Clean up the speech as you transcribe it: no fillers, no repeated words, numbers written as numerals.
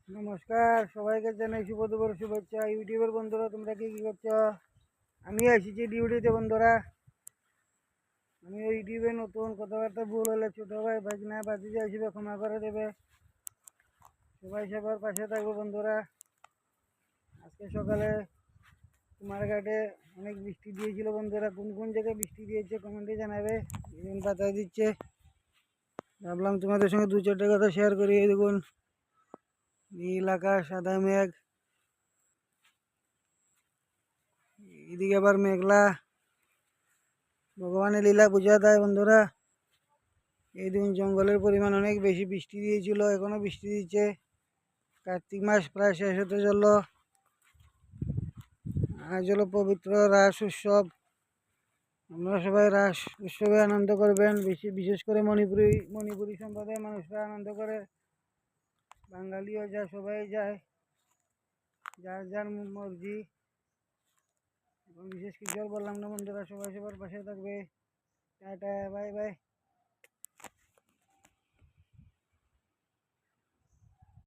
নমস্কার, সবাইকে জানাই শুভ দুপুর শুভেচ্ছা। ইউটিউবের বন্ধুরা তোমরা কি করছো? আমি এসেছি ডিউটিতে বন্ধুরা। আমি ইউটিউবে নতুন, কথাবার্তা ভুল হলে ছোটো ভাই ভাগনা বাতিজা হিসেবে ক্ষমা করে দেবে। সবাই সবার পাশে থাকবে বন্ধুরা। আজকে সকালে কুমারঘাটে অনেক বৃষ্টি দিয়েছিল বন্ধুরা। কোন কোন জায়গায় বৃষ্টি দিয়েছে কমেন্টে জানাবে। এখন বাতাস দিচ্ছে, ভাবলাম তোমাদের সঙ্গে দু চারটে কথা শেয়ার করি। এই দেখুন, নীল আকাশ, সাদা মেঘ, এদিকে আবার মেঘলা। ভগবানের লীলা বোঝা দেয় বন্ধুরা। এই দিন জঙ্গলের পরিমাণ অনেক বেশি, বৃষ্টি দিয়েছিল, এখনো বৃষ্টি দিচ্ছে। কার্তিক মাস প্রায় শেষ হতে চলল। আজ হলো পবিত্র রাস উৎসব। আমরা সবাই রাস উৎসবে আনন্দ করবেন। বিশেষ করে মণিপুরি সম্প্রদায়ের মানুষরা আনন্দ করে। বাঙালিও যায়, সবাই যায়, যার যার মর্জি। এবং বিশেষ কিছু আর বললাম না বন্ধুরা, সবাই সবার পাশে থাকবে। Tata, bye bye.